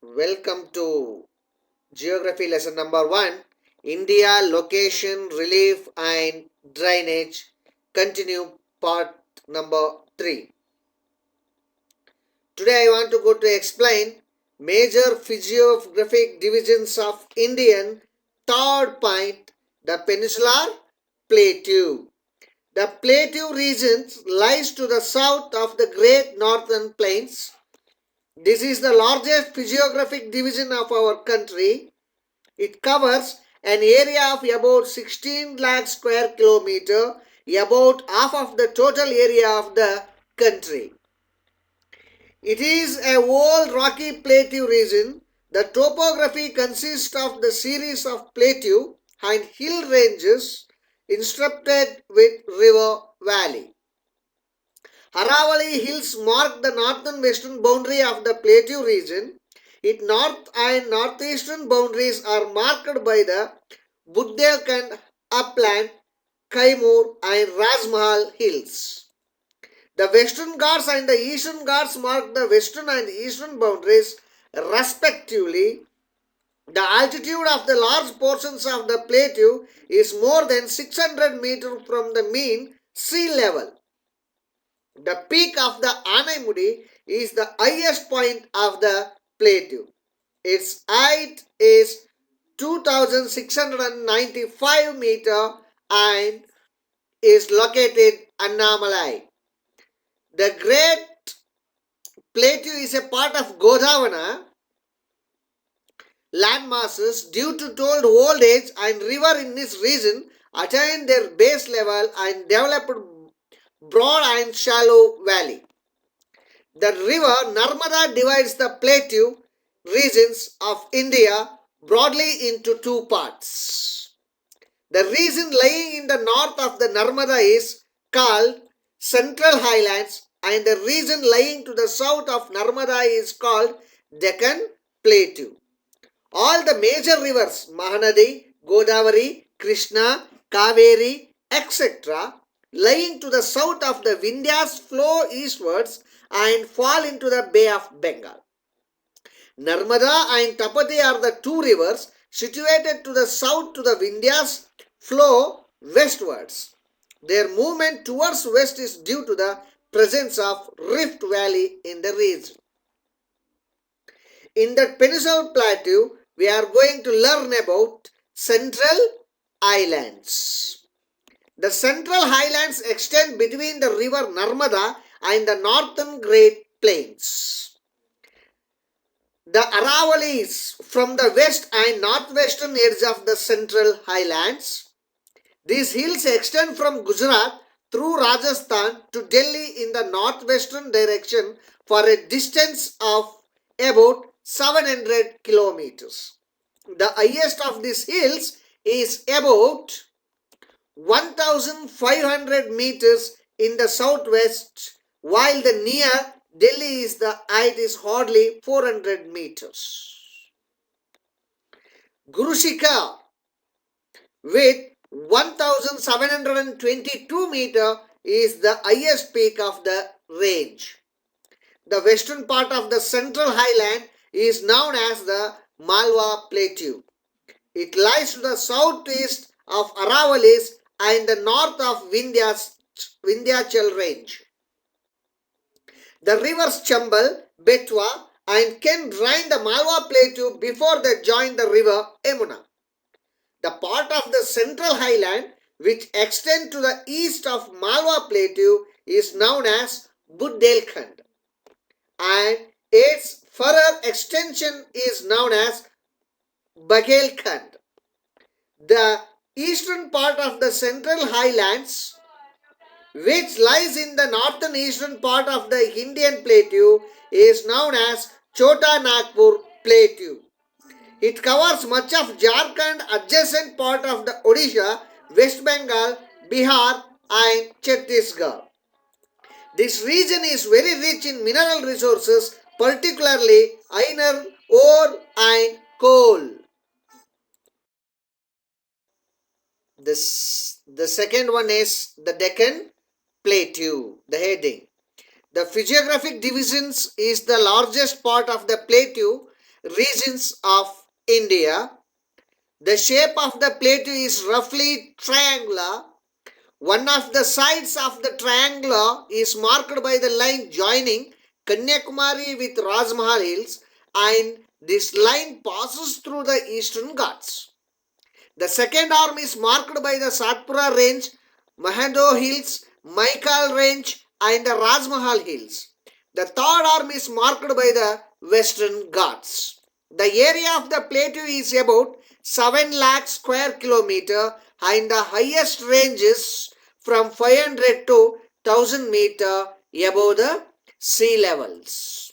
Welcome to Geography lesson number 1, India Location, Relief and Drainage. Continue part number 3. Today I want to go to explain major physiographic divisions of Indian third point, the Peninsular Plateau. The Plateau region lies to the south of the Great Northern Plains. This is the largest physiographic division of our country. It covers an area of about 16 lakh square kilometer, about half of the total area of the country. It is a old rocky plateau region. The topography consists of the series of plateau and hill ranges intersected with river valley. Aravalli Hills mark the northern western boundary of the plateau region. Its north and northeastern boundaries are marked by the Bundelkhand upland, Kaimur and Rajmahal hills. The Western Ghats and the Eastern Ghats mark the western and eastern boundaries respectively. The altitude of the large portions of the plateau is more than 600 meters from the mean sea level. The peak of the Anaimudi is the highest point of the plateau. Its height is 2695 meter and is located Annamalai. The Great Plateau is a part of Godawana landmasses due to told old age and river in this region attained their base level and developed broad and shallow valley. The river Narmada divides the plateau regions of India broadly into two parts. The region lying in the north of the Narmada is called Central Highlands and the region lying to the south of Narmada is called Deccan Plateau. All the major rivers Mahanadi, Godavari, Krishna, Kaveri, etc. lying to the south of the Vindhyas flow eastwards and fall into the Bay of Bengal. Narmada and Tapati are the two rivers situated to the south to the Vindhyas flow westwards. Their movement towards west is due to the presence of Rift Valley in the region. In the Peninsular Plateau, we are going to learn about Central Highlands. The Central Highlands extend between the river Narmada and the northern Great Plains. The Aravallis from the west and northwestern edge of the Central Highlands. These hills extend from Gujarat through Rajasthan to Delhi in the northwestern direction for a distance of about 700 kilometers. The highest of these hills is about 1500 meters in the southwest, while the near Delhi is the height is hardly 400 meters. Gurushika with 1722 meter is the highest peak of the range. The western part of the Central Highland is known as the Malwa Plateau. It lies to the southeast of Aravallis and the north of Vindhyachal range. The rivers Chambal, Betwa and Ken drain the Malwa Plateau before they join the river Yamuna. The part of the Central Highland which extends to the east of Malwa Plateau is known as Bundelkhand and its further extension is known as Bagelkhand. The eastern part of the Central Highlands, which lies in the northern eastern part of the Indian Plateau, is known as Chota Nagpur Plateau. It covers much of Jharkhand, adjacent part of the Odisha, West Bengal, Bihar and Chhattisgarh. This region is very rich in mineral resources, particularly iron ore and coal. The second one is the Deccan Plateau, the heading. The physiographic divisions is the largest part of the plateau regions of India. The shape of the plateau is roughly triangular. One of the sides of the triangle is marked by the line joining Kanyakumari with Rajmahal Hills, and this line passes through the Eastern Ghats. The second arm is marked by the Satpura Range, Mahado Hills, Maikal Range, and the Rajmahal Hills. The third arm is marked by the Western Ghats. The area of the plateau is about 7 lakh square kilometer, and the highest range is from 500 to 1000 meter above the sea levels.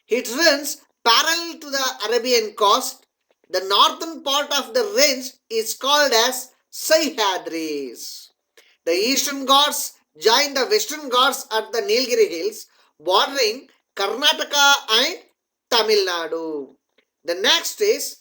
It runs parallel to the Arabian coast. The northern part of the range is called as Sahyadris. The eastern Ghats join the western Ghats at the Nilgiri Hills, bordering Karnataka and Tamil Nadu. The next is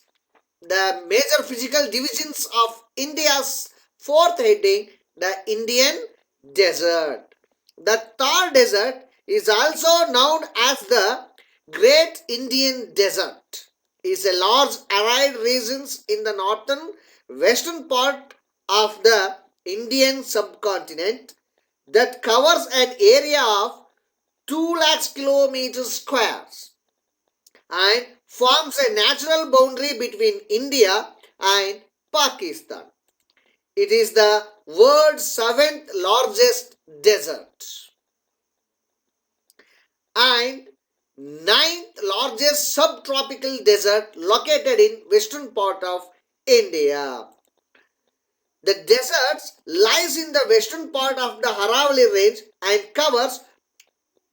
the major physical divisions of India's fourth heading, the Indian Desert. The Thar Desert is also known as the Great Indian Desert. It is a large arid region in the northern western part of the Indian subcontinent that covers an area of 2 lakh kilometers squares and forms a natural boundary between India and Pakistan. It is the world's seventh largest desert and ninth largest subtropical desert located in western part of India. The desert lies in the western part of the Aravalli range and covers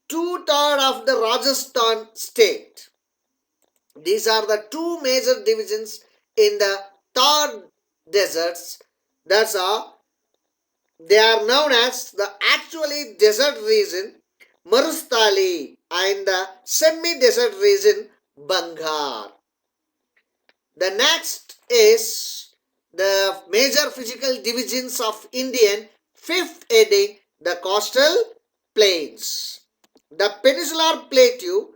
two-thirds of the Rajasthan state. These are the two major divisions in the Thar deserts. That's all. They are known as the actually desert region Marustali and the semi-desert region Bangar. The next is the major physical divisions of Indian fifth heading, the coastal plains. The peninsular plateau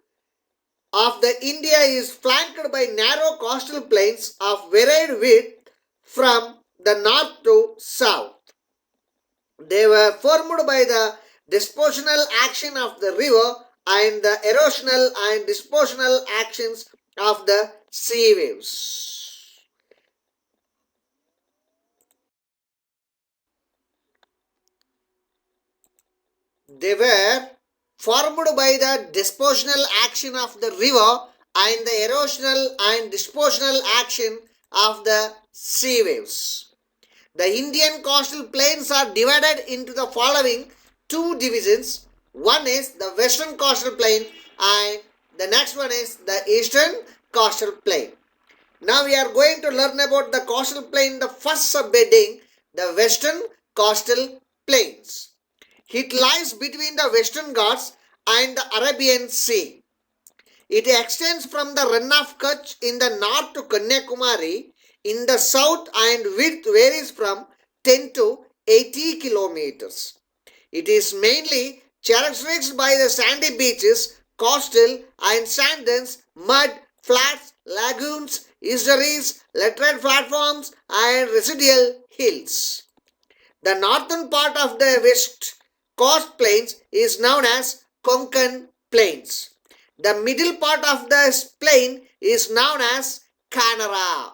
of the India is flanked by narrow coastal plains of varied width from the north to south. They were formed by the dispositional action of the river and the erosional and dispositional actions of the sea waves. They were formed by the dispositional action of the river and the erosional and dispositional action of the sea waves. The Indian coastal plains are divided into the following two divisions. One is the western coastal plain and the next one is the eastern coastal plain. Now we are going to learn about the coastal plain, the first subheading, the western coastal plains. It lies between the Western Ghats and the Arabian Sea. It extends from the Rann of Kutch in the north to Kanyakumari in the south, and width varies from 10 to 80 kilometers. It is mainly characterized by the sandy beaches, coastal and sand dunes, mud, flats, lagoons, estuaries, lateral platforms and residual hills. The northern part of the west coast plains is known as Konkan Plains. The middle part of the plain is known as Kanara.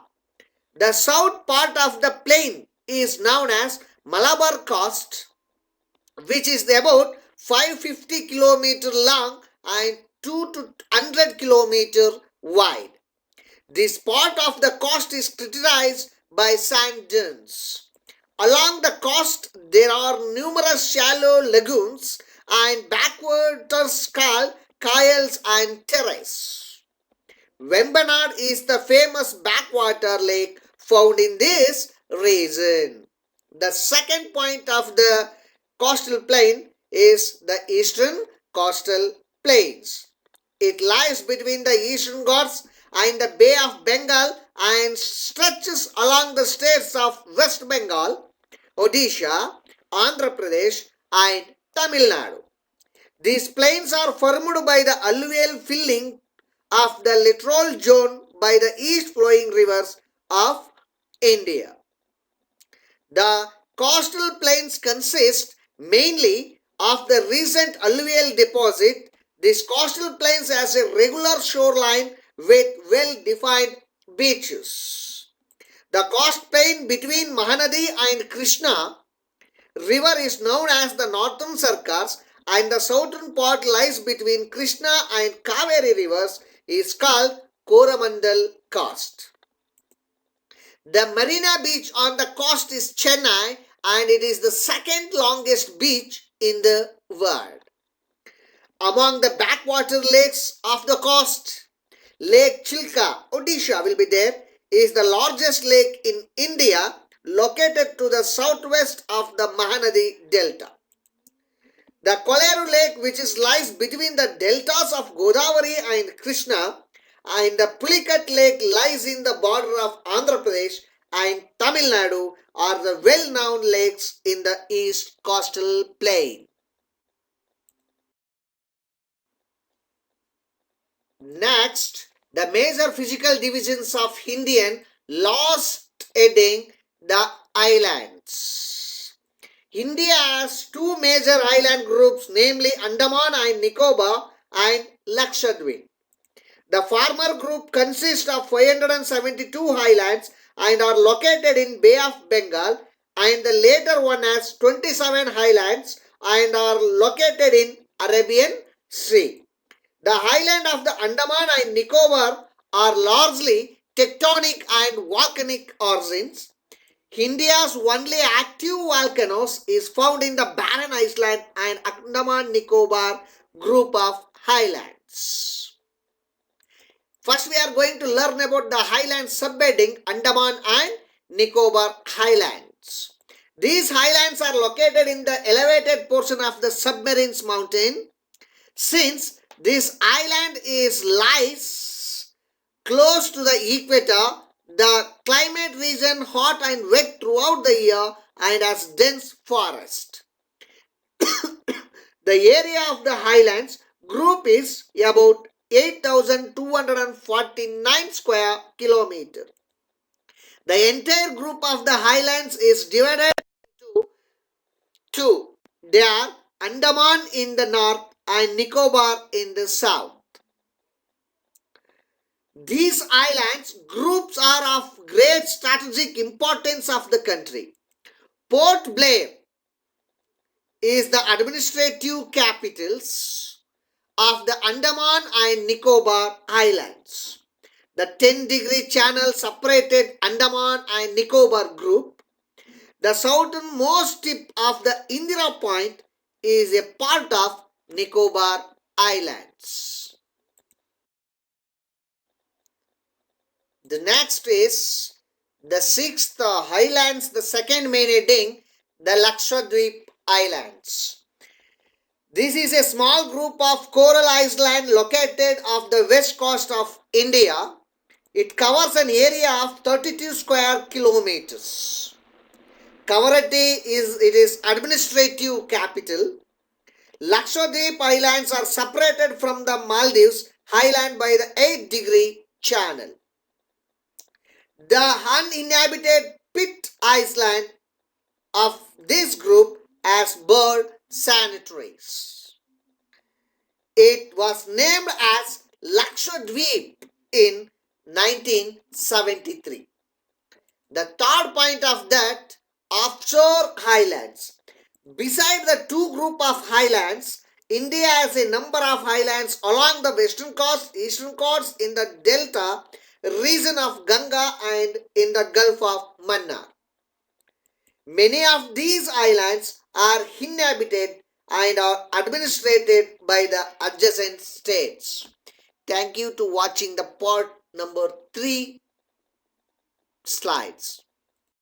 The south part of the plain is known as Malabar Coast, which is about 550 km long and 2 to 100 km wide. This part of the coast is characterized by sand dunes. Along the coast, there are numerous shallow lagoons and backwaters called Kayals and Terrace. Vembanad is the famous backwater lake found in this region. The second point of the coastal plain is the eastern coastal plains. It lies between the Eastern Ghats and the Bay of Bengal and stretches along the states of West Bengal, Odisha, Andhra Pradesh and Tamil Nadu. These plains are formed by the alluvial filling of the littoral zone by the east flowing rivers of India. The coastal plains consist mainly of the recent alluvial deposit. This coastal plains has a regular shoreline with well-defined beaches. The coast plain between Mahanadi and Krishna river is known as the northern circus, and the southern part lies between Krishna and Kaveri rivers is called Coromandel Coast. The Marina Beach on the coast is Chennai, and it is the second longest beach in the world. Among the backwater lakes of the coast, Lake Chilka, Odisha will be there, is the largest lake in India, located to the southwest of the Mahanadi Delta. The Koleru Lake, which lies between the deltas of Godavari and Krishna, and the Pulikat Lake lies in the border of Andhra Pradesh and Tamil Nadu, are the well-known lakes in the east coastal plain. Next, the major physical divisions of Indian last heading the islands. India has two major island groups, namely Andaman and Nicobar and Lakshadweep. The former group consists of 572 islands and are located in Bay of Bengal, and the later one has 27 islands and are located in Arabian Sea. The island of the Andaman and Nicobar are largely tectonic and volcanic origins. India's only active volcanoes is found in the Barren Island and Andaman Nicobar group of highlands. First, we are going to learn about the highlands subheading Andaman and Nicobar Highlands. These highlands are located in the elevated portion of the submarines mountain. Since this island lies close to the equator, the climate region hot and wet throughout the year and has dense forest. The area of the highlands group is about 8,249 square kilometers. The entire group of the highlands is divided into two. They are Andaman in the north and Nicobar in the south. These islands groups are of great strategic importance of the country. Port Blair is the administrative capitals of the Andaman and Nicobar Islands. The 10-degree channel separated Andaman and Nicobar group. The southernmost tip of the Indira Point is a part of Nicobar Islands. The next is the sixth highlands, the second main heading, the Lakshadweep Islands. This is a small group of coral islands located off the west coast of India. It covers an area of 32 square kilometers. Kavaratti is administrative capital. Lakshadweep Islands are separated from the Maldives Island by the 8-degree channel. The uninhabited pit island of this group has bird sanctuaries. It was named as Lakshadweep in 1973. The third point of that, offshore highlands. Beside the two group of highlands, India has a number of highlands along the western coast, eastern coast, in the delta region of Ganga and in the Gulf of Mannar. Many of these islands are inhabited and are administered by the adjacent states. Thank you to watching the part number 3 slides.